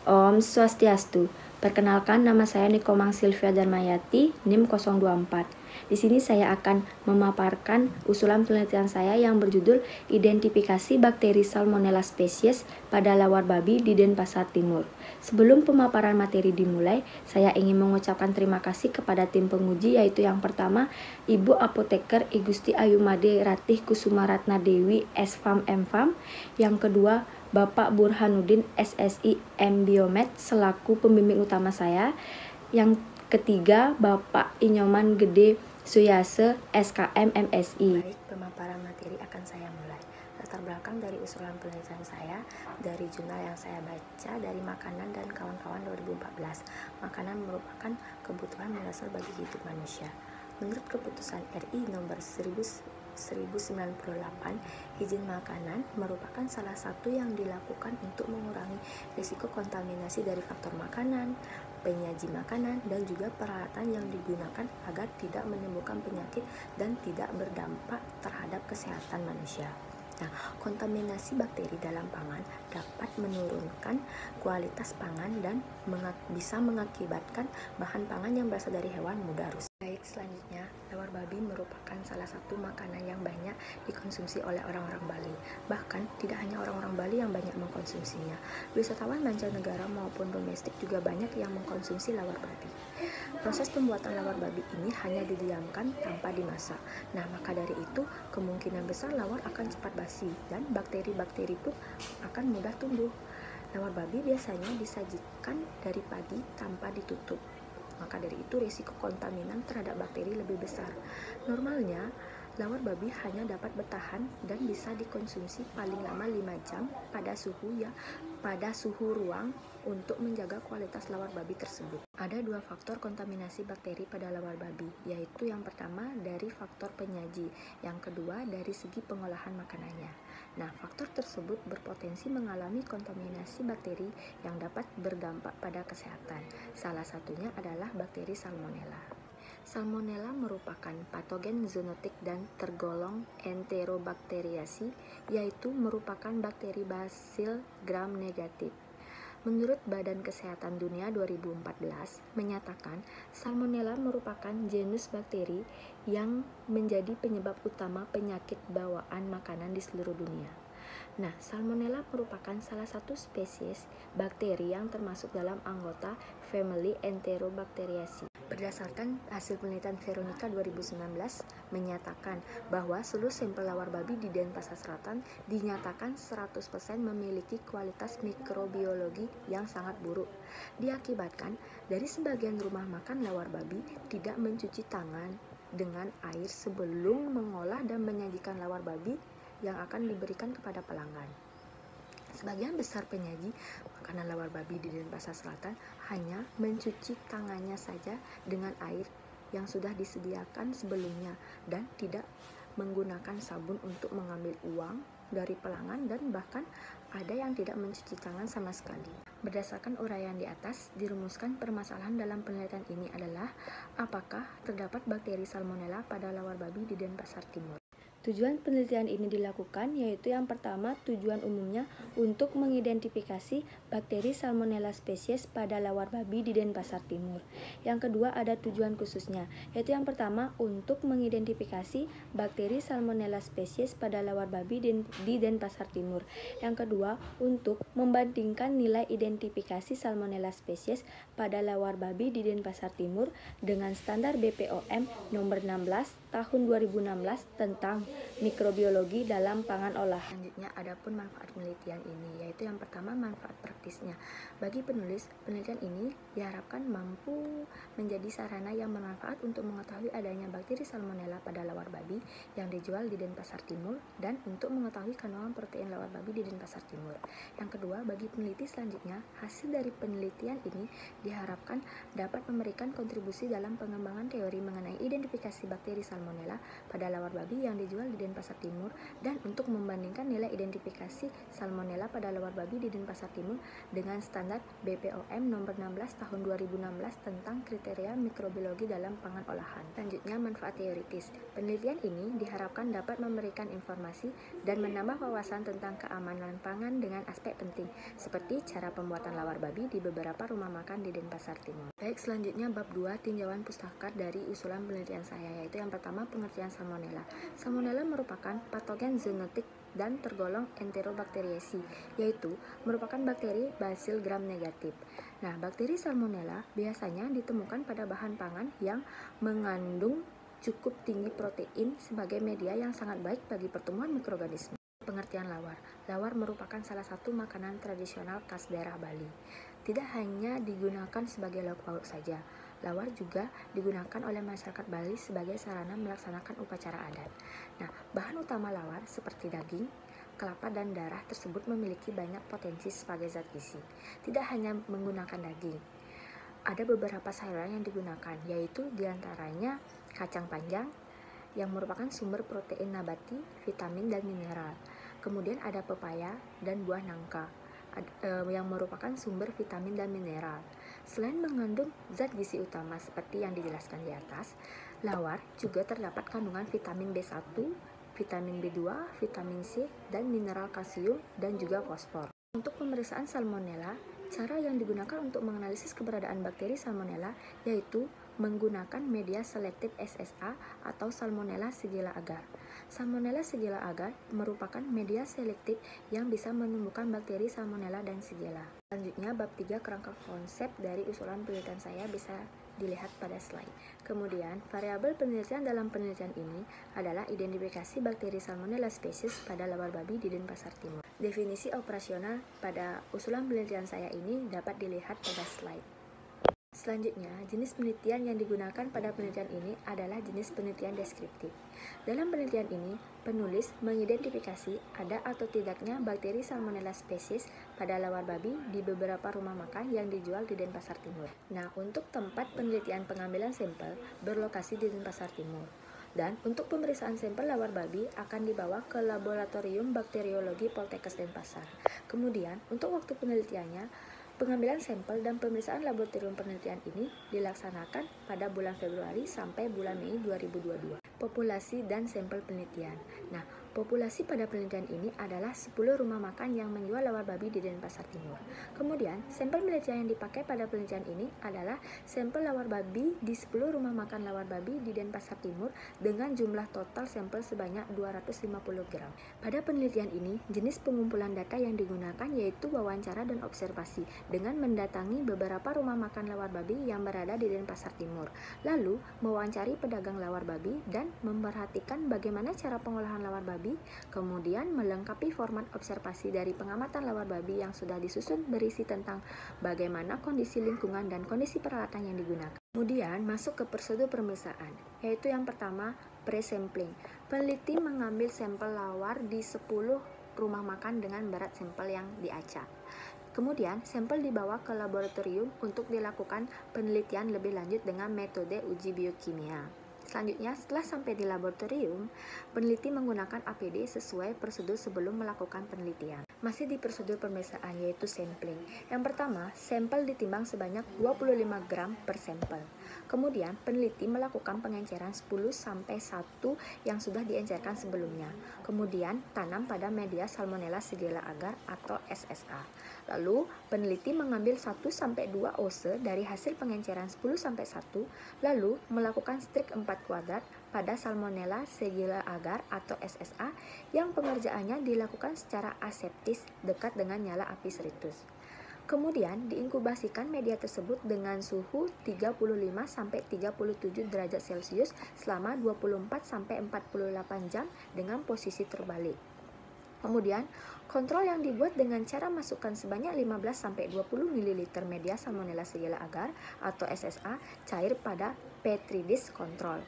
Om Swastiastu. Perkenalkan, nama saya Nikomang Sylvia Darmayati, NIM 024. Di sini saya akan memaparkan usulan penelitian saya yang berjudul Identifikasi Bakteri Salmonella Species pada lawar babi di Denpasar Timur. Sebelum pemaparan materi dimulai, saya ingin mengucapkan terima kasih kepada tim penguji, yaitu yang pertama, Ibu Apoteker I Gusti Ayumade Ratih Kusumaratna Dewi S.Farm M.Farm. Yang kedua, Bapak Burhanuddin SSI M Biomed selaku pembimbing utama saya. Yang ketiga, Bapak Inyoman Gede Suyase SKM MSI. Baik, pemaparan materi akan saya mulai. Latar belakang dari usulan penelitian saya dari jurnal yang saya baca dari Makanan dan Kawan-kawan 2014. Makanan merupakan kebutuhan mendasar bagi hidup manusia. Menurut keputusan RI nomor 1098, izin makanan merupakan salah satu yang dilakukan untuk mengurangi risiko kontaminasi dari faktor makanan, penyaji makanan, dan juga peralatan yang digunakan agar tidak menimbulkan penyakit dan tidak berdampak terhadap kesehatan manusia. Nah, kontaminasi bakteri dalam pangan dapat menurunkan kualitas pangan dan bisa mengakibatkan bahan pangan yang berasal dari hewan mudah rusak. Baik, selanjutnya, lawar babi merupakan salah satu makanan yang banyak dikonsumsi oleh orang-orang Bali. Bahkan, tidak hanya orang-orang Bali yang banyak mengkonsumsinya. Wisatawan mancanegara maupun domestik juga banyak yang mengkonsumsi lawar babi. Proses pembuatan lawar babi ini hanya didiamkan tanpa dimasak. Nah, maka dari itu, kemungkinan besar lawar akan cepat basi dan bakteri-bakteri pun akan mudah tumbuh. Lawar babi biasanya disajikan dari pagi tanpa ditutup. Maka dari itu risiko kontaminan terhadap bakteri lebih besar. Normalnya, lawar babi hanya dapat bertahan dan bisa dikonsumsi paling lama 5 jam pada suhu ruang untuk menjaga kualitas lawar babi tersebut. Ada dua faktor kontaminasi bakteri pada lawar babi, yaitu yang pertama dari faktor penyaji, yang kedua dari segi pengolahan makanannya. Nah, faktor tersebut berpotensi mengalami kontaminasi bakteri yang dapat berdampak pada kesehatan. Salah satunya adalah bakteri Salmonella. Salmonella merupakan patogen zoonotik dan tergolong Enterobacteriaceae, yaitu merupakan bakteri basil gram negatif. Menurut Badan Kesehatan Dunia 2014 menyatakan Salmonella merupakan genus bakteri yang menjadi penyebab utama penyakit bawaan makanan di seluruh dunia. Nah, Salmonella merupakan salah satu spesies bakteri yang termasuk dalam anggota famili Enterobacteriaceae. Berdasarkan hasil penelitian Veronica 2019 menyatakan bahwa seluruh sampel lawar babi di Denpasar Selatan dinyatakan 100% memiliki kualitas mikrobiologi yang sangat buruk. Diakibatkan dari sebagian rumah makan lawar babi tidak mencuci tangan dengan air sebelum mengolah dan menyajikan lawar babi yang akan diberikan kepada pelanggan. Sebagian besar penyaji makanan lawar babi di Denpasar Selatan hanya mencuci tangannya saja dengan air yang sudah disediakan sebelumnya dan tidak menggunakan sabun untuk mengambil uang dari pelanggan, dan bahkan ada yang tidak mencuci tangan sama sekali. Berdasarkan uraian di atas, dirumuskan permasalahan dalam penelitian ini adalah apakah terdapat bakteri Salmonella pada lawar babi di Denpasar Timur. Tujuan penelitian ini dilakukan yaitu yang pertama, tujuan umumnya untuk mengidentifikasi bakteri Salmonella species pada lawar babi di Denpasar Timur. Yang kedua, ada tujuan khususnya, yaitu yang pertama untuk mengidentifikasi bakteri Salmonella species pada lawar babi di Denpasar Timur. Yang kedua, untuk membandingkan nilai identifikasi Salmonella species pada lawar babi di Denpasar Timur dengan standar BPOM nomor 16 tahun 2016 tentang mikrobiologi dalam pangan olahan. Selanjutnya, adapun manfaat penelitian ini, yaitu yang pertama manfaat praktisnya. Bagi penulis, penelitian ini diharapkan mampu menjadi sarana yang bermanfaat untuk mengetahui adanya bakteri Salmonella pada lawar babi yang dijual di Denpasar Timur dan untuk mengetahui kandungan protein lawar babi di Denpasar Timur. Yang kedua, bagi peneliti selanjutnya, hasil dari penelitian ini diharapkan dapat memberikan kontribusi dalam pengembangan teori mengenai identifikasi bakteri Salmonella salmonella pada lawar babi yang dijual di Denpasar Timur dan untuk membandingkan nilai identifikasi salmonella pada lawar babi di Denpasar Timur dengan standar BPOM nomor 16 tahun 2016 tentang kriteria mikrobiologi dalam pangan olahan. Selanjutnya, manfaat teoritis. Penelitian ini diharapkan dapat memberikan informasi dan menambah wawasan tentang keamanan pangan dengan aspek penting seperti cara pembuatan lawar babi di beberapa rumah makan di Denpasar Timur. Baik, selanjutnya bab 2 tinjauan pustaka dari usulan penelitian saya, yaitu yang pertama pengertian salmonella. Salmonella merupakan patogen zoonotik dan tergolong Enterobacteriaceae, yaitu merupakan bakteri Bacil gram negatif. Nah, bakteri salmonella biasanya ditemukan pada bahan pangan yang mengandung cukup tinggi protein sebagai media yang sangat baik bagi pertumbuhan mikroorganisme. Pengertian lawar. Lawar merupakan salah satu makanan tradisional khas daerah Bali. Tidak hanya digunakan sebagai lauk pauk saja, lawar juga digunakan oleh masyarakat Bali sebagai sarana melaksanakan upacara adat. Nah, bahan utama lawar seperti daging, kelapa, dan darah tersebut memiliki banyak potensi sebagai zat gizi. Tidak hanya menggunakan daging, ada beberapa sayuran yang digunakan, yaitu diantaranya kacang panjang, yang merupakan sumber protein nabati, vitamin, dan mineral. Kemudian ada pepaya dan buah nangka, yang merupakan sumber vitamin dan mineral. Selain mengandung zat gizi utama seperti yang dijelaskan di atas, lawar juga terdapat kandungan vitamin B1, vitamin B2, vitamin C, dan mineral kalsium dan juga fosfor. Untuk pemeriksaan salmonella, cara yang digunakan untuk menganalisis keberadaan bakteri salmonella yaitu menggunakan media selektif SSA atau Salmonella sigilla agar. Salmonella sigilla agar merupakan media selektif yang bisa menumbuhkan bakteri Salmonella dan Shigella. Selanjutnya, bab 3 kerangka konsep dari usulan penelitian saya bisa dilihat pada slide. Kemudian, variabel penelitian dalam penelitian ini adalah identifikasi bakteri Salmonella spesies pada lawar babi di Denpasar Timur. Definisi operasional pada usulan penelitian saya ini dapat dilihat pada slide. Selanjutnya, jenis penelitian yang digunakan pada penelitian ini adalah jenis penelitian deskriptif. Dalam penelitian ini, penulis mengidentifikasi ada atau tidaknya bakteri Salmonella spesies pada lawar babi di beberapa rumah makan yang dijual di Denpasar Timur. Nah, untuk tempat penelitian pengambilan sampel berlokasi di Denpasar Timur. Dan untuk pemeriksaan sampel lawar babi akan dibawa ke Laboratorium Bakteriologi Poltekkes Denpasar. Kemudian, untuk waktu penelitiannya, pengambilan sampel dan pemeriksaan laboratorium penelitian ini dilaksanakan pada bulan Februari sampai bulan Mei 2022. Populasi dan sampel penelitian. Nah, populasi pada penelitian ini adalah 10 rumah makan yang menjual lawar babi di Denpasar Timur. Kemudian, sampel penelitian yang dipakai pada penelitian ini adalah sampel lawar babi di 10 rumah makan lawar babi di Denpasar Timur dengan jumlah total sampel sebanyak 250 gram. Pada penelitian ini, jenis pengumpulan data yang digunakan yaitu wawancara dan observasi dengan mendatangi beberapa rumah makan lawar babi yang berada di Denpasar Timur, lalu mewawancari pedagang lawar babi dan memperhatikan bagaimana cara pengolahan lawar babi, kemudian melengkapi format observasi dari pengamatan lawar babi yang sudah disusun berisi tentang bagaimana kondisi lingkungan dan kondisi peralatan yang digunakan. Kemudian masuk ke prosedur pemeriksaan, yaitu yang pertama pre-sampling. Peneliti mengambil sampel lawar di 10 rumah makan dengan berat sampel yang diacak. Kemudian, sampel dibawa ke laboratorium untuk dilakukan penelitian lebih lanjut dengan metode uji biokimia. Selanjutnya, setelah sampai di laboratorium, peneliti menggunakan APD sesuai prosedur sebelum melakukan penelitian. Masih di prosedur pemeriksaan yaitu sampling. Yang pertama, sampel ditimbang sebanyak 25 gram per sampel. Kemudian, peneliti melakukan pengenceran 10-1 yang sudah diencerkan sebelumnya. Kemudian, tanam pada media Salmonella sigilla agar atau SSA. Lalu, peneliti mengambil 1-2 ose dari hasil pengenceran 10-1, lalu melakukan strik 4 kuadrat pada Salmonella sigilla agar atau SSA yang pengerjaannya dilakukan secara aseptis dekat dengan nyala api seritus. Kemudian diinkubasikan media tersebut dengan suhu 35-37 derajat Celcius selama 24-48 jam dengan posisi terbalik. Kemudian, kontrol yang dibuat dengan cara masukkan sebanyak 15-20 ml media Salmonella sigilla agar atau SSA cair pada Petri dish kontrol.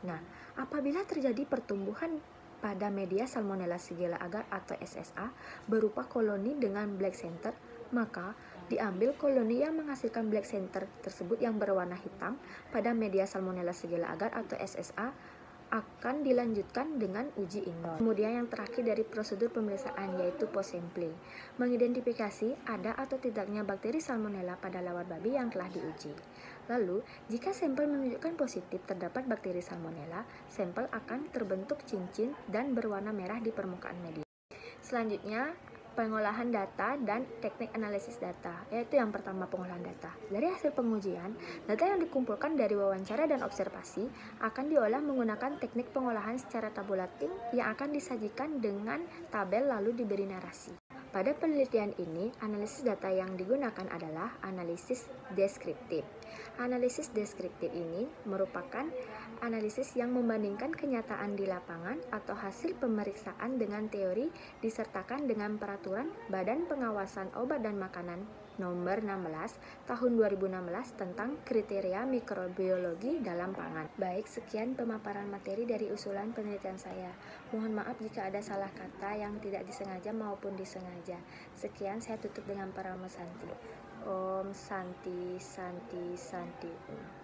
Nah, apabila terjadi pertumbuhan pada media Salmonella sigilla agar atau SSA berupa koloni dengan black center, maka diambil koloni yang menghasilkan black center tersebut yang berwarna hitam pada media Salmonella sigilla agar atau SSA akan dilanjutkan dengan uji indoor. Kemudian yang terakhir dari prosedur pemeriksaan yaitu post sampling, mengidentifikasi ada atau tidaknya bakteri salmonella pada lawan babi yang telah diuji. Lalu, jika sampel menunjukkan positif terdapat bakteri salmonella, sampel akan terbentuk cincin dan berwarna merah di permukaan media. Selanjutnya, pengolahan data dan teknik analisis data, yaitu yang pertama pengolahan data. Dari hasil pengujian, data yang dikumpulkan dari wawancara dan observasi akan diolah menggunakan teknik pengolahan secara tabulating yang akan disajikan dengan tabel lalu diberi narasi. Pada penelitian ini, analisis data yang digunakan adalah analisis deskriptif. Analisis deskriptif ini merupakan analisis yang membandingkan kenyataan di lapangan atau hasil pemeriksaan dengan teori disertakan dengan peraturan Badan Pengawasan Obat dan Makanan Nomor 16 Tahun 2016 tentang kriteria mikrobiologi dalam pangan. Baik, sekian pemaparan materi dari usulan penelitian saya. Mohon maaf jika ada salah kata yang tidak disengaja maupun disengaja. Sekian, saya tutup dengan Parama Santi. Om Santi Santi Santi Om.